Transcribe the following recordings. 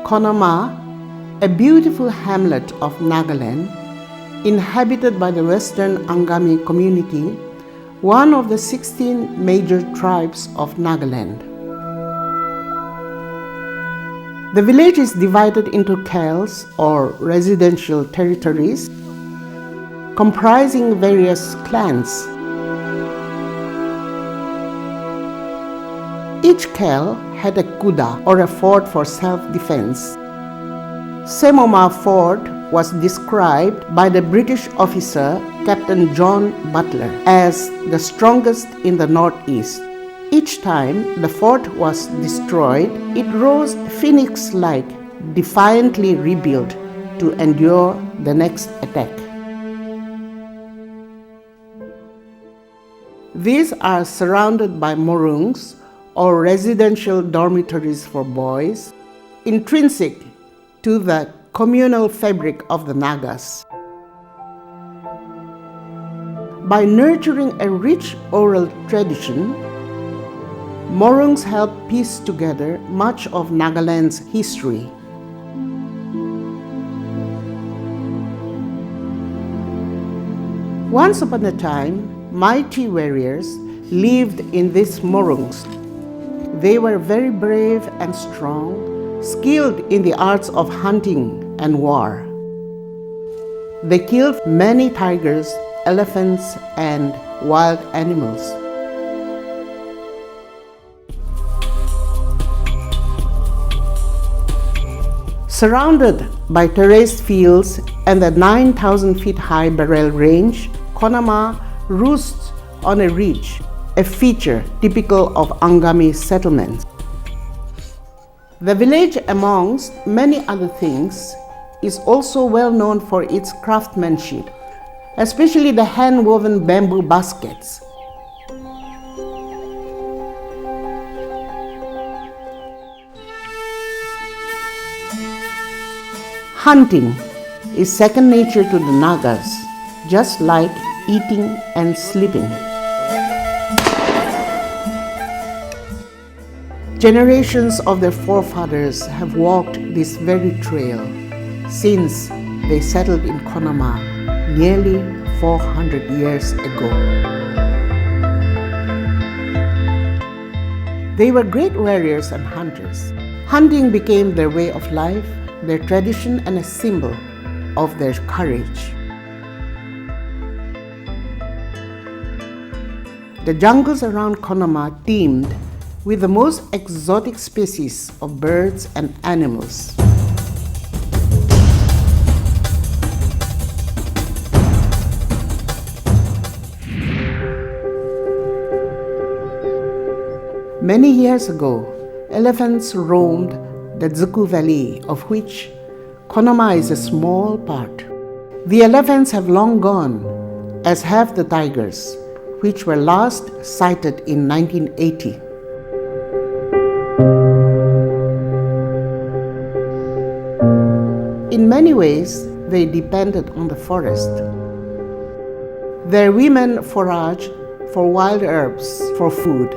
Khonoma, a beautiful hamlet of Nagaland, inhabited by the Western Angami community, one of the 16 major tribes of Nagaland. The village is divided into khels or residential territories comprising various clans. Each khel had a kuda or a fort for self-defense. Semoma Fort was described by the British officer Captain John Butler as the strongest in the northeast. Each time the fort was destroyed, it rose phoenix-like, defiantly rebuilt to endure the next attack. These are surrounded by morungs or residential dormitories for boys, intrinsic to the communal fabric of the Nagas. By nurturing a rich oral tradition, morungs help piece together much of Nagaland's history. Once upon a time, mighty warriors lived in these morungs. They were very brave and strong, skilled in the arts of hunting and war. They killed many tigers, elephants, and wild animals. Surrounded by terraced fields and the 9,000 feet high Barrel Range, Khonoma roosts on a ridge, a feature typical of Angami settlements. The village, amongst many other things, is also well known for its craftsmanship, especially the hand-woven bamboo baskets. Hunting is second nature to the Nagas, just like eating and sleeping. Generations of their forefathers have walked this very trail since they settled in Khonoma nearly 400 years ago. They were great warriors and hunters. Hunting became their way of life, their tradition, and a symbol of their courage. The jungles around Khonoma teemed with the most exotic species of birds and animals. Many years ago, elephants roamed the Zuku Valley, of which Khonoma is a small part. The elephants have long gone, as have the tigers, which were last sighted in 1980. In many ways, they depended on the forest. Their women foraged for wild herbs for food.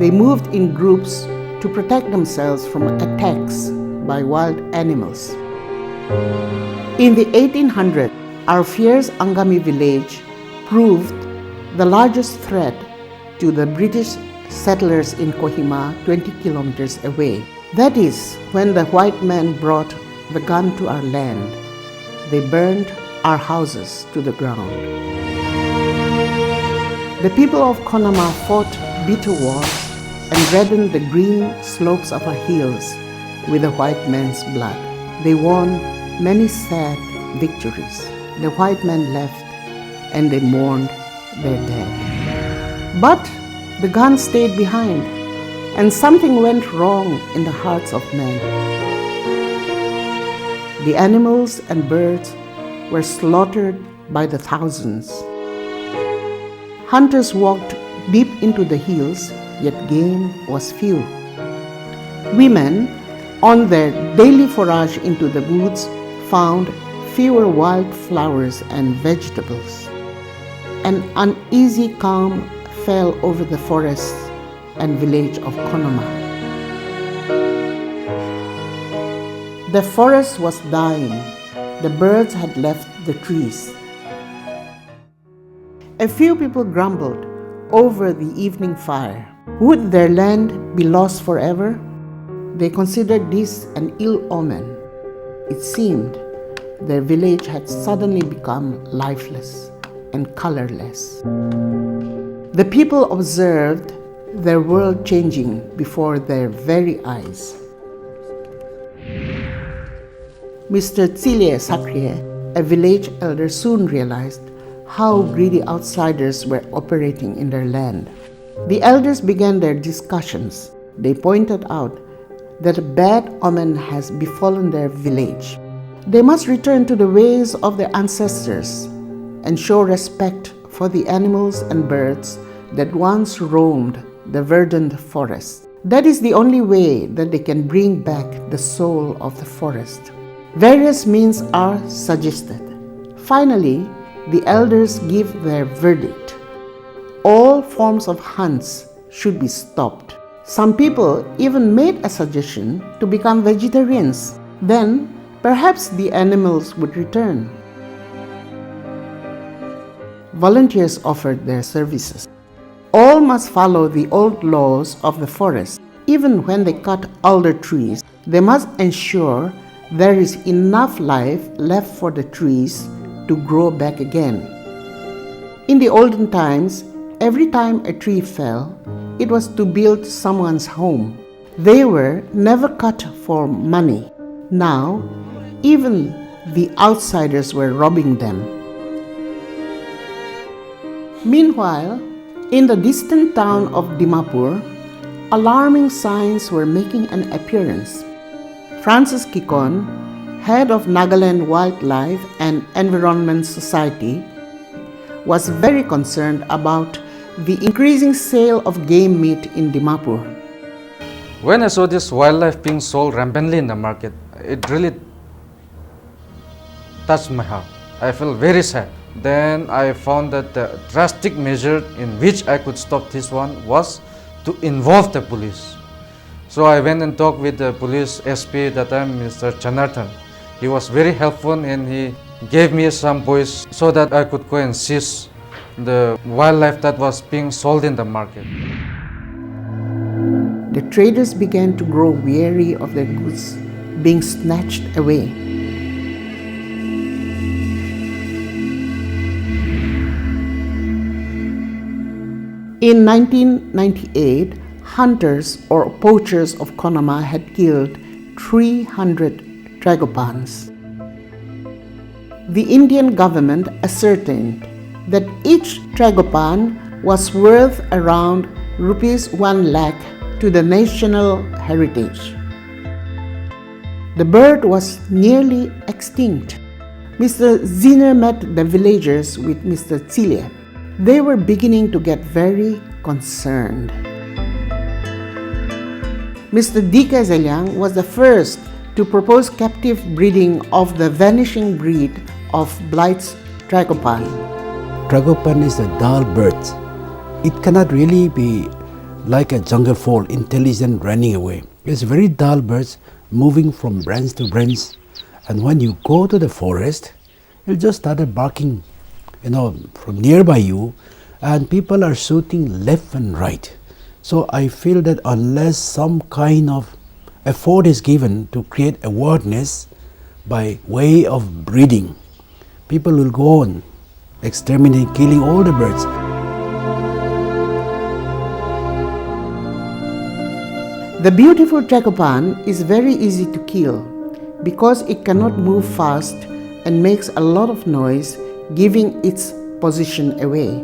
They moved in groups to protect themselves from attacks by wild animals. In the 1800s, our fierce Angami village proved the largest threat to the British settlers in Kohima, 20 kilometers away. That is when the white men brought the gun to our land. They burned our houses to the ground. The people of Khonoma fought bitter wars and reddened the green slopes of our hills with the white man's blood. They won many sad victories. The white men left and they mourned their dead. But the gun stayed behind, and something went wrong in the hearts of men. The animals and birds were slaughtered by the thousands. Hunters walked deep into the hills, yet game was few. Women, on their daily forage into the woods, found fewer wild flowers and vegetables. An uneasy calm fell over the forests and village of Khonoma. The forest was dying. The birds had left the trees. A few people grumbled over the evening fire. Would their land be lost forever? They considered this an ill omen. It seemed their village had suddenly become lifeless and colorless. The people observed their world changing before their very eyes. Mr. Tsilye Sakrie, a village elder, soon realized how greedy outsiders were operating in their land. The elders began their discussions. They pointed out that a bad omen has befallen their village. They must return to the ways of their ancestors and show respect for the animals and birds that once roamed the verdant forest. That is the only way that they can bring back the soul of the forest. Various means are suggested. Finally, the elders give their verdict. All forms of hunts should be stopped. Some people even made a suggestion to become vegetarians. Then, perhaps the animals would return. Volunteers offered their services. All must follow the old laws of the forest. Even when they cut alder trees, they must ensure there is enough life left for the trees to grow back again. In the olden times, every time a tree fell, it was to build someone's home. They were never cut for money. Now, even the outsiders were robbing them. Meanwhile, in the distant town of Dimapur, alarming signs were making an appearance. Francis Kikon, head of Nagaland Wildlife and Environment Society, was very concerned about the increasing sale of game meat in Dimapur. When I saw this wildlife being sold rampantly in the market, it really touched my heart. I felt very sad. Then I found that the drastic measure in which I could stop this one was to involve the police. So I went and talked with the police SP that time, Mr. Chanarthan. He was very helpful and he gave me some boys so that I could go and seize the wildlife that was being sold in the market. The traders began to grow weary of their goods being snatched away. In 1998, hunters or poachers of Khonoma had killed 300 Tragopans. The Indian government ascertained that each Tragopan was worth around rupees 1 lakh to the national heritage. The bird was nearly extinct. Mr. Ziner met the villagers with Mr. Tsilye. They were beginning to get very concerned. Mr. D.K. Zelyang was the first to propose captive breeding of the vanishing breed of Blight's Tragopan. Tragopan is a dull bird. It cannot really be like a jungle fowl, intelligent running away. It's very dull birds moving from branch to branch. And when you go to the forest, it just started barking, from nearby you, and people are shooting left and right. So I feel that unless some kind of effort is given to create awareness by way of breeding, people will go on exterminating, killing all the birds. The beautiful Tragopan is very easy to kill because it cannot move fast and makes a lot of noise, giving its position away.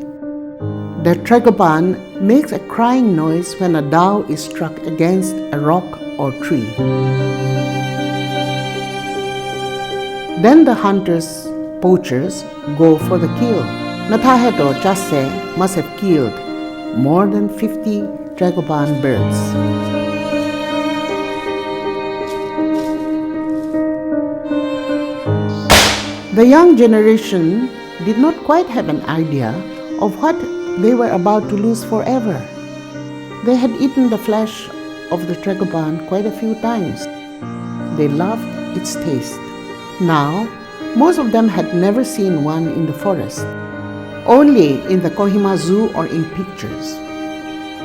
The Tragopan makes a crying noise when a doe is struck against a rock or tree. Then the hunters, poachers, go for the kill. Nataheto Chase must have killed more than 50 Tragopan birds. The young generation did not quite have an idea of what they were about to lose forever. They had eaten the flesh of the Tragopan quite a few times. They loved its taste. Now, most of them had never seen one in the forest, only in the Khonoma Zoo or in pictures.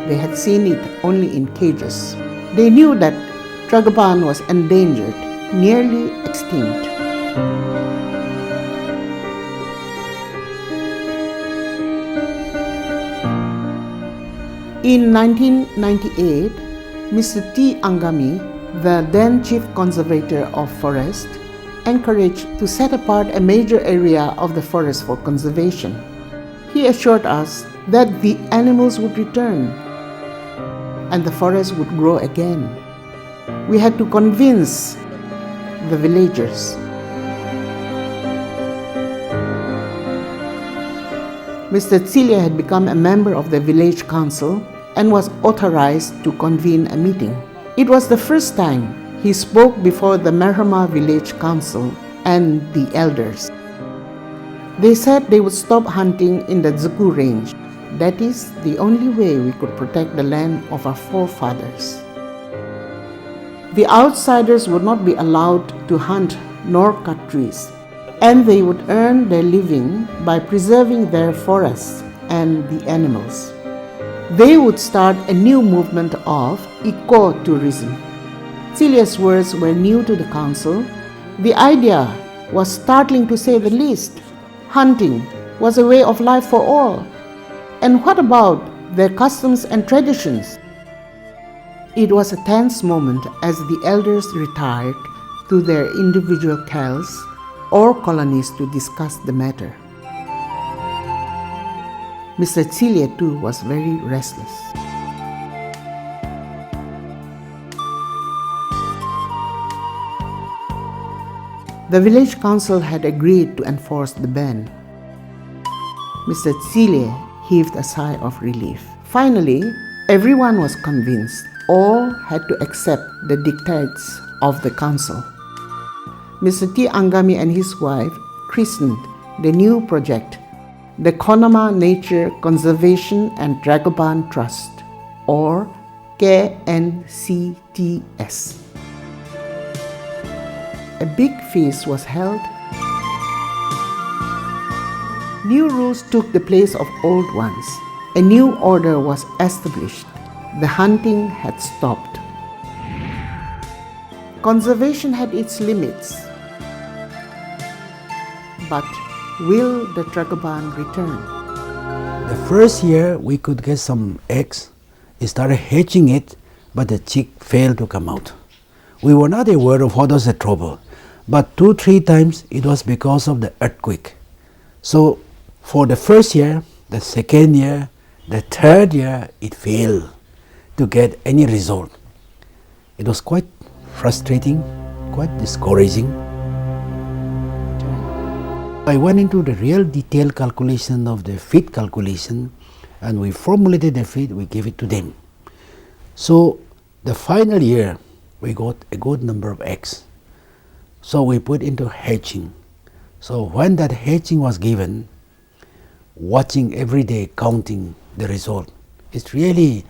They had seen it only in cages. They knew that Tragopan was endangered, nearly extinct. In 1998, Mr. T. Angami, the then Chief Conservator of Forest, encouraged to set apart a major area of the forest for conservation. He assured us that the animals would return and the forest would grow again. We had to convince the villagers. Mr. Tsilia had become a member of the village council and was authorized to convene a meeting. It was the first time he spoke before the Merhama village council and the elders. They said they would stop hunting in the Zuku range. That is the only way we could protect the land of our forefathers. The outsiders would not be allowed to hunt nor cut trees, and they would earn their living by preserving their forests and the animals. They would start a new movement of ecotourism. Tsilia's words were new to the council. The idea was startling to say the least. Hunting was a way of life for all. And what about their customs and traditions? It was a tense moment as the elders retired to their individual khels or colonies to discuss the matter. Mr. Tsilia too was very restless. The village council had agreed to enforce the ban. Mr. Tsilia heaved a sigh of relief. Finally, everyone was convinced. All had to accept the dictates of the council. Mr. T. Angami and his wife christened the new project the Khonoma Nature Conservation and Tragopan Trust, or KNCTS. A big feast was held. New rules took the place of old ones. A new order was established. The hunting had stopped. Conservation had its limits. But will the Tragopan return? The first year we could get some eggs. We started hatching it, but the chick failed to come out. We were not aware of what was the trouble, but 2-3 times it was because of the earthquake. So for the first year, the second year, the third year, it failed to get any result. It was quite frustrating, quite discouraging. I went into the real detailed calculation of the feed calculation, and we formulated the feed, we gave it to them. So the final year, we got a good number of eggs. So we put into hatching. So when that hatching was given, watching every day, counting the result, it's really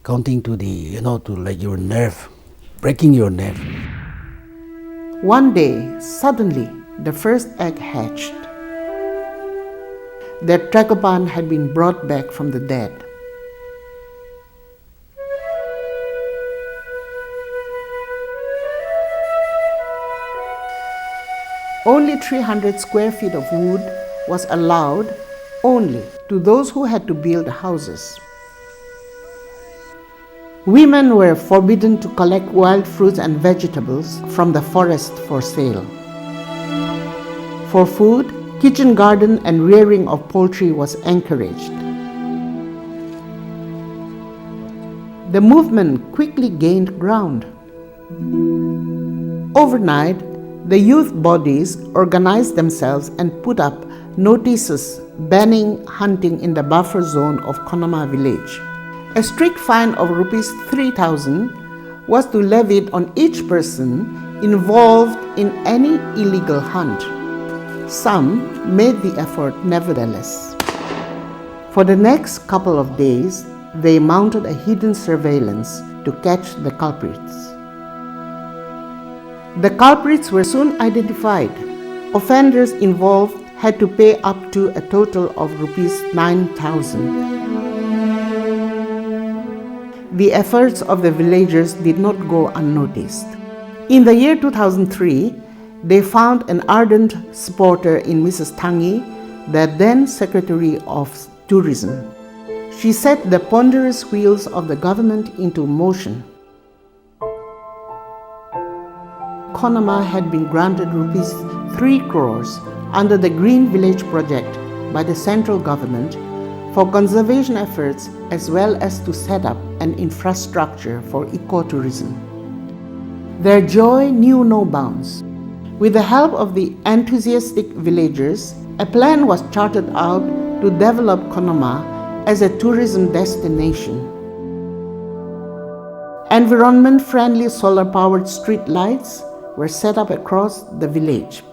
counting to the, to like your nerve, breaking your nerve. One day, suddenly, the first egg hatched. The Tragopan had been brought back from the dead. Only 300 square feet of wood was allowed only to those who had to build houses. Women were forbidden to collect wild fruits and vegetables from the forest for sale. For food, kitchen garden and rearing of poultry was encouraged. The movement quickly gained ground. Overnight, the youth bodies organized themselves and put up notices banning hunting in the buffer zone of Khonoma village. A strict fine of Rs 3,000 was to be levied on each person involved in any illegal hunt. Some made the effort nevertheless. For the next couple of days, they mounted a hidden surveillance to catch the culprits. The culprits were soon identified. Offenders involved had to pay up to a total of rupees 9,000. The efforts of the villagers did not go unnoticed. In the year 2003, they found an ardent supporter in Mrs. Tangi, the then Secretary of Tourism. She set the ponderous wheels of the government into motion. Khonoma had been granted rupees 3 crores under the Green Village project by the central government for conservation efforts as well as to set up an infrastructure for ecotourism. Their joy knew no bounds. With the help of the enthusiastic villagers, a plan was charted out to develop Khonoma as a tourism destination. Environment-friendly solar-powered street lights were set up across the village.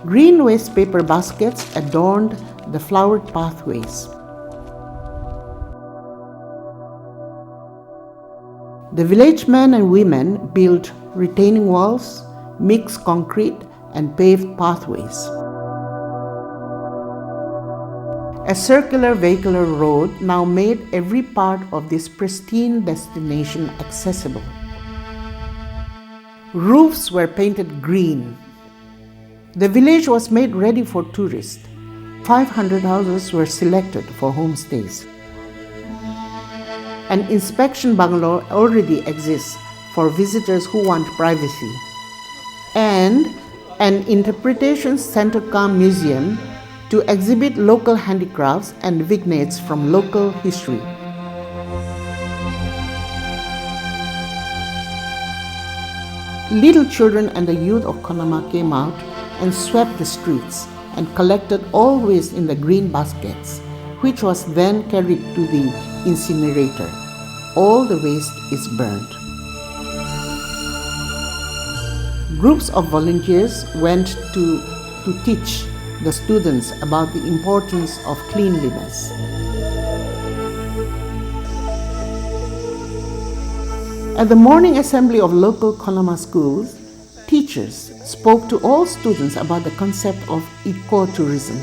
Green waste paper baskets adorned the flowered pathways. The village men and women built retaining walls, mixed concrete, and paved pathways. A circular vehicular road now made every part of this pristine destination accessible. Roofs were painted green. The village was made ready for tourists. 500 houses were selected for homestays. An inspection bungalow already exists for visitors who want privacy, and an interpretation center cum museum to exhibit local handicrafts and vignettes from local history. Little children and the youth of Khonoma came out and swept the streets and collected all waste in the green baskets, which was then carried to the incinerator. All the waste is burned. Groups of volunteers went to teach the students about the importance of cleanliness. At the morning assembly of local Khonoma schools, teachers spoke to all students about the concept of ecotourism.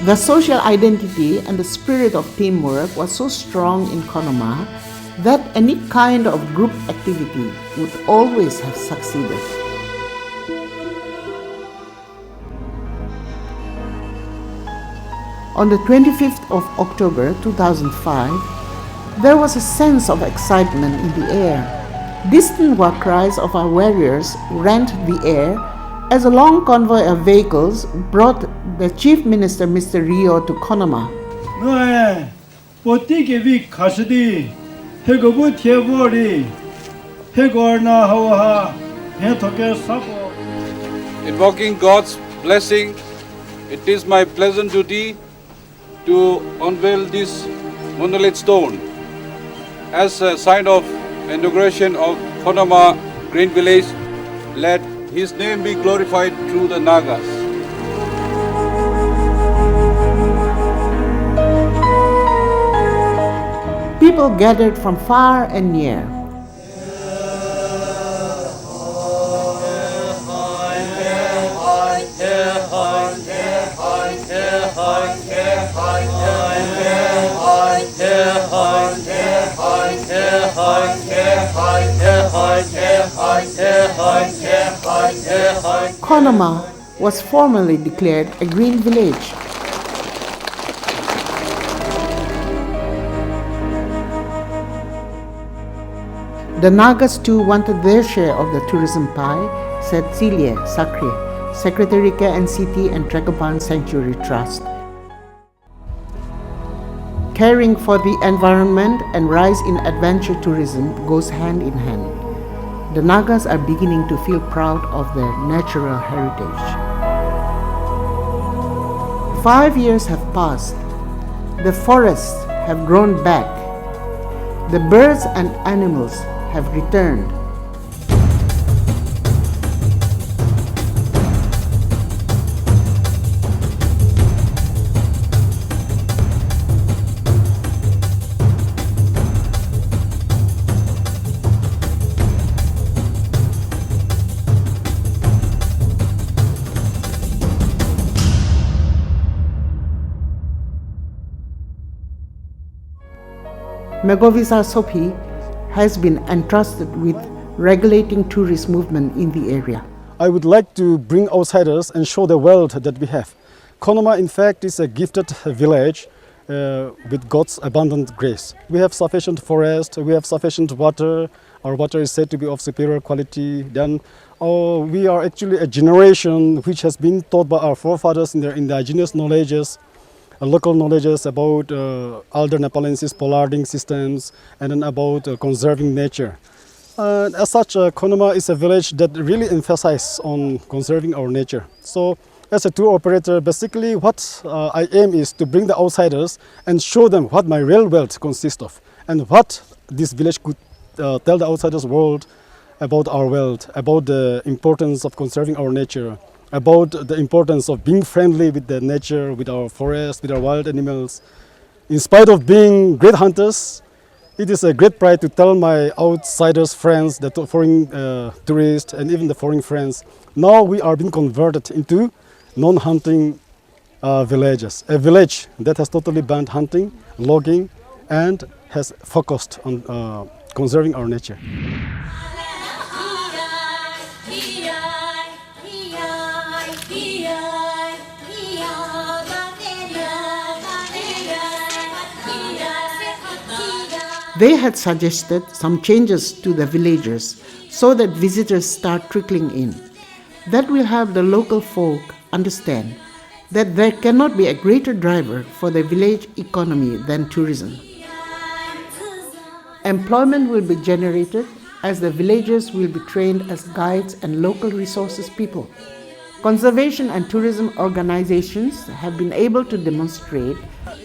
The social identity and the spirit of teamwork was so strong in Khonoma that any kind of group activity would always have succeeded. On the 25th of October 2005, there was a sense of excitement in the air. Distant war cries of our warriors rent the air as a long convoy of vehicles brought the Chief Minister Mr. Rio to Khonoma. Invoking God's blessing, it is my pleasant duty to unveil this monolith stone as a sign of inauguration of Khonoma Green Village. Let His name be glorified through the Nagas. People gathered from far and near. Khonoma was formally declared a green village. The Nagas too wanted their share of the tourism pie, said Celia Sakri, Secretary KNCT and Tragopan Sanctuary Trust. Caring for the environment and rise in adventure tourism goes hand in hand. The Nagas are beginning to feel proud of their natural heritage. 5 years have passed. The forests have grown back. The birds and animals have returned. Megovisa Sopi has been entrusted with regulating tourist movement in the area. I would like to bring outsiders and show the world that we have. Khonoma, in fact, is a gifted village with God's abundant grace. We have sufficient forest, we have sufficient water. Our water is said to be of superior quality. Then we are actually a generation which has been taught by our forefathers in their indigenous knowledges, local knowledges about Alder Nepalensis pollarding systems, and then about conserving nature. As such, Khonoma is a village that really emphasizes on conserving our nature. So, as a tour operator, basically what I aim is to bring the outsiders and show them what my real wealth consists of, and what this village could tell the outsiders world about our wealth, about the importance of conserving our nature, about the importance of being friendly with the nature, with our forests, with our wild animals. In spite of being great hunters, it is a great pride to tell my outsiders friends, the foreign tourists, and even the foreign friends, now we are being converted into non-hunting villages. A village that has totally banned hunting, logging, and has focused on conserving our nature. They had suggested some changes to the villagers so that visitors start trickling in. That will help the local folk understand that there cannot be a greater driver for the village economy than tourism. Employment will be generated as the villagers will be trained as guides and local resources people. Conservation and tourism organizations have been able to demonstrate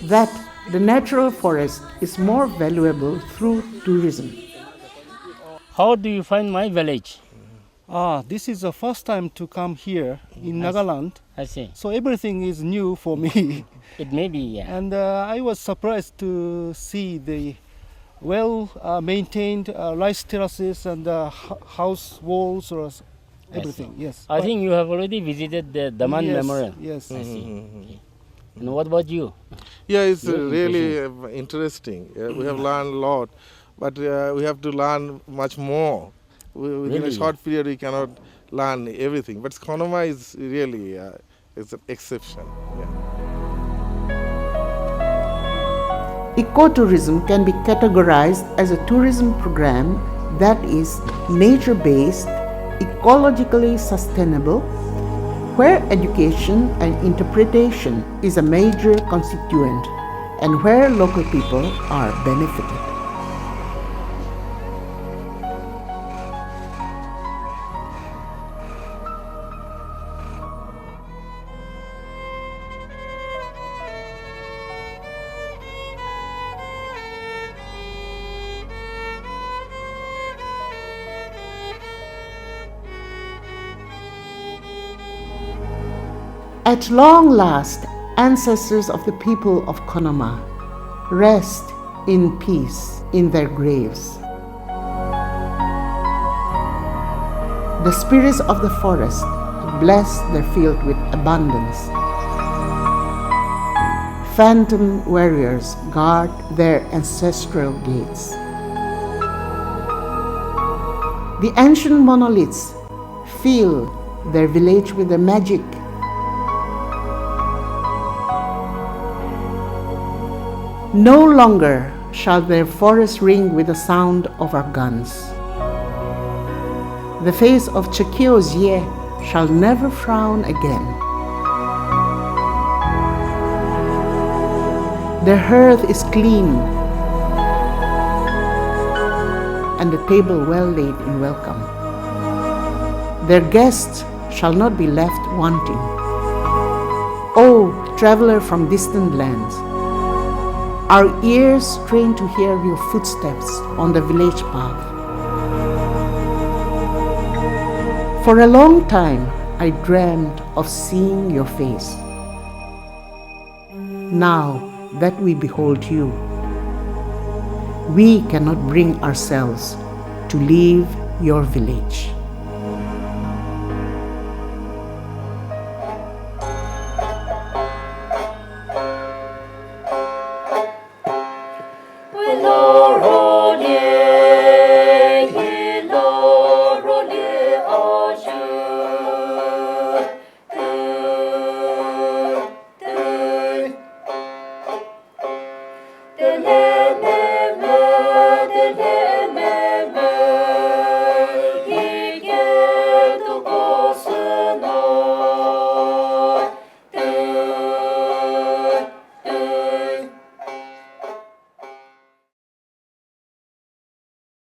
that the natural forest is more valuable through tourism. How do you find my village? This is the first time to come here in Nagaland. I see. So everything is new for me. It may be, yeah. And I was surprised to see the well-maintained rice terraces and house walls or everything. Yes. I think you have already visited the Daman Memorial. Yes. I see. Okay. And what about you? Yeah, it's really interesting. We have learned a lot, but we have to learn much more. Within a short period, we cannot learn everything. But Khonoma is really it's an exception. Yeah. Ecotourism can be categorized as a tourism program that is nature-based, ecologically sustainable, where education and interpretation is a major constituent and where local people are benefited. At long last, ancestors of the people of Khonoma, rest in peace in their graves. The spirits of the forest bless their field with abundance. Phantom warriors guard their ancestral gates. The ancient monoliths fill their village with their magic. No longer shall their forest ring with the sound of our guns. The face of Chekyo Zye shall never frown again. Their hearth is clean, and the table well laid in welcome. Their guests shall not be left wanting. O traveler from distant lands, our ears strain to hear your footsteps on the village path. For a long time, I dreamed of seeing your face. Now that we behold you, we cannot bring ourselves to leave your village.